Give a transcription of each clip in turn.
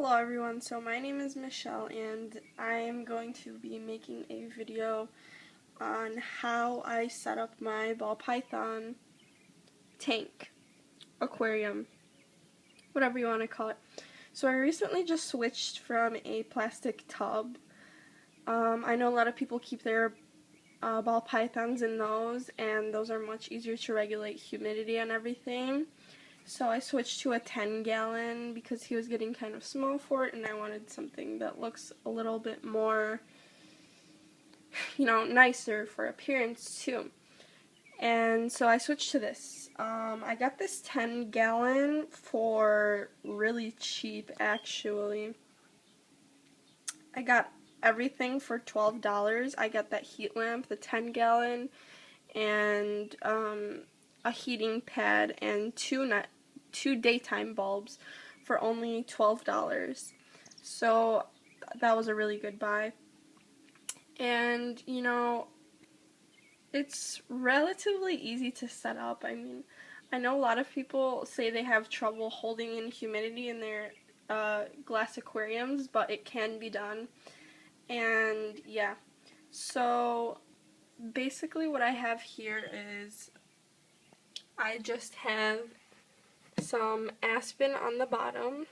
Hello everyone, so my name is Michelle and I am going to be making a video on how I set up my ball python tank, aquarium, whatever you want to call it. So I recently just switched from a plastic tub. I know a lot of people keep their ball pythons in those, and those are much easier to regulate humidity and everything. So I switched to a 10-gallon because he was getting kind of small for it, and I wanted something that looks a little bit more, nicer for appearance too. And so I switched to this. I got this 10-gallon for really cheap, actually. I got everything for $12. I got that heat lamp, the 10-gallon, and a heating pad and two daytime bulbs for only $12. So that was a really good buy. And it's relatively easy to set up. I mean, I know a lot of people say they have trouble holding in humidity in their glass aquariums, but it can be done. And yeah, so basically what I have here is I just have some Aspen on the bottom.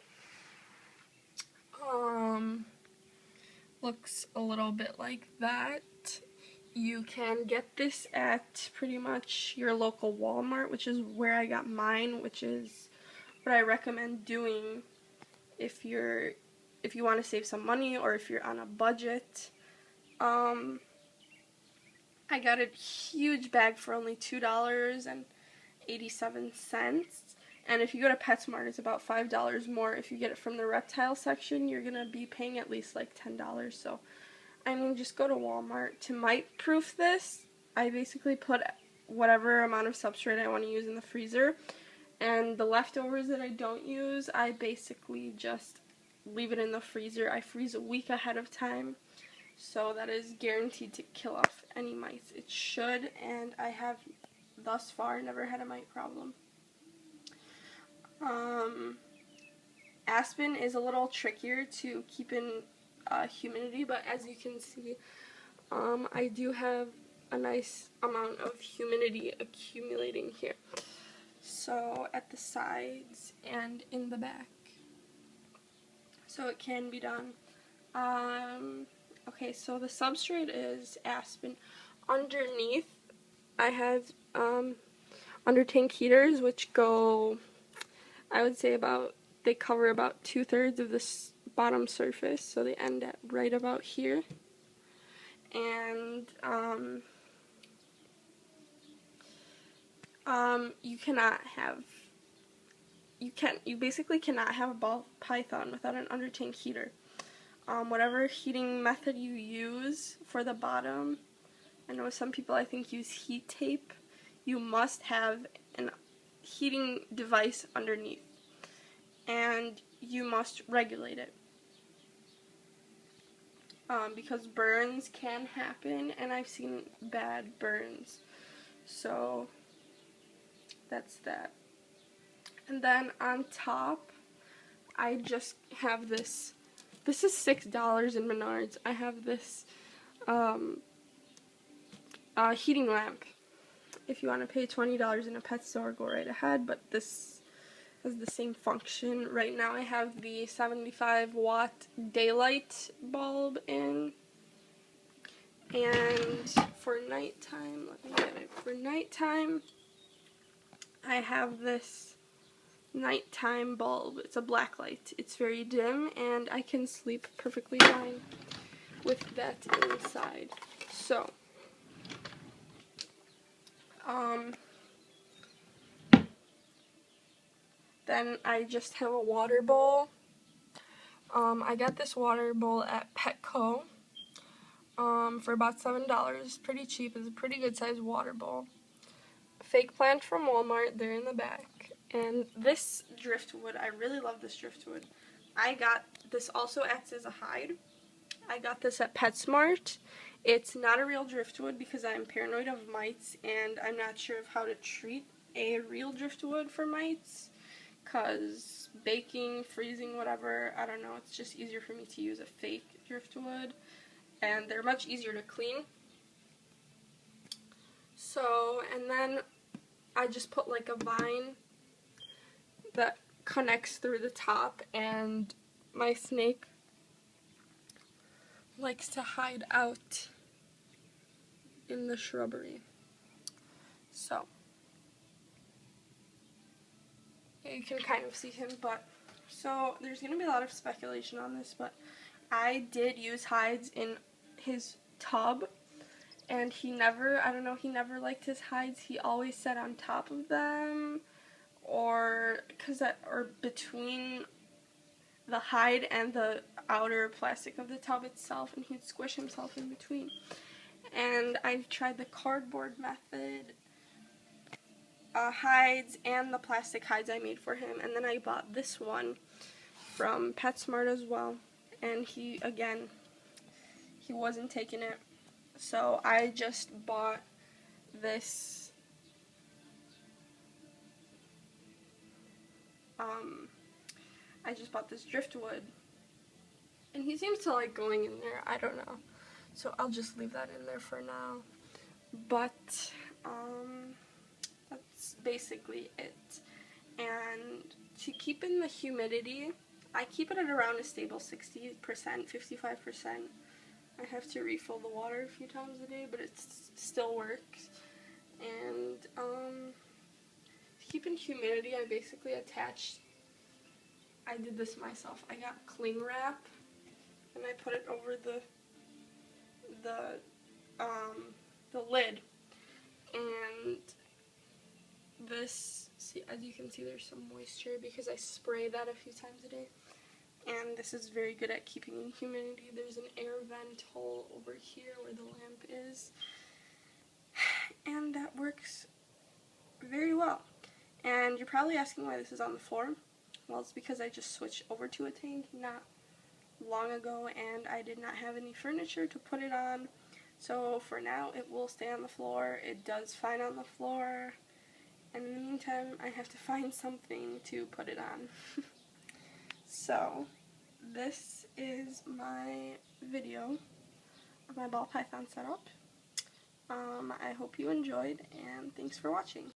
Looks a little bit like that. You can get this at pretty much your local Walmart, which is where I got mine, which is what I recommend doing if you want to save some money or if you're on a budget. I got a huge bag for only $2.87. And if you go to PetSmart, it's about $5 more. If you get it from the reptile section, you're going to be paying at least like $10. So, I mean, just go to Walmart. To mite-proof this, I basically put whatever amount of substrate I want to use in the freezer. And the leftovers that I don't use, I basically just leave it in the freezer. I freeze a week ahead of time. So that is guaranteed to kill off any mites. It should, and I have thus far never had a mite problem. Aspen is a little trickier to keep in humidity, but as you can see, I do have a nice amount of humidity accumulating here. So at the sides and in the back. So it can be done. Okay, so the substrate is Aspen. Underneath, I have under tank heaters, which go, I would say they cover about 2/3 of this bottom surface, so they end at right about here. And you basically cannot have a ball python without an under tank heater. Whatever heating method you use for the bottom, I know some people I think use heat tape, you must have a heating device underneath, and you must regulate it, because burns can happen, and I've seen bad burns. So that's that. And then on top, I just have this. This is $6 in Menards. I have this heating lamp. If you want to pay $20 in a pet store, go right ahead, but this has the same function. Right now I have the 75-watt daylight bulb in, and for nighttime, let me get it. For nighttime, I have this nighttime bulb. It's a black light. It's very dim, and I can sleep perfectly fine with that inside. So, then I just have a water bowl. I got this water bowl at Petco for about $7. Pretty cheap. It's a pretty good sized water bowl. Fake plant from Walmart. They're in the back. And this driftwood, I really love this driftwood. This also acts as a hide. I got this at PetSmart. It's not a real driftwood because I'm paranoid of mites, and I'm not sure of how to treat a real driftwood for mites, because baking, freezing, whatever, I don't know, it's just easier for me to use a fake driftwood, and they're much easier to clean. So, and then I just put like a vine that connects through the top, and my snake likes to hide out in the shrubbery. So, you can kind of see him, but, so there's going to be a lot of speculation on this, but I did use hides in his tub, and he never, I don't know, he never liked his hides. He always sat on top of them, or between the hide and the outer plastic of the tub itself, and he'd squish himself in between. And I've tried the cardboard method, hides, and the plastic hides I made for him, and then I bought this one from PetSmart as well, and he wasn't taking it, so I just bought this driftwood, and he seems to like going in there. I don't know, so I'll just leave that in there for now. But that's basically it. And to keep in the humidity, I keep it at around a stable 60%, 55%. I have to refill the water a few times a day, but it still works. And to keep in humidity, I basically I did this myself. I got cling wrap, and I put it over the lid, and this, see, as you can see, there's some moisture because I spray that a few times a day, and this is very good at keeping in humidity. There's an air vent hole over here where the lamp is, and that works very well. And you're probably asking why this is on the floor. Well, it's because I just switched over to a tank not long ago, and I did not have any furniture to put it on. So for now, it will stay on the floor. It does fine on the floor. And in the meantime, I have to find something to put it on. So, this is my video of my ball python setup. I hope you enjoyed, and thanks for watching.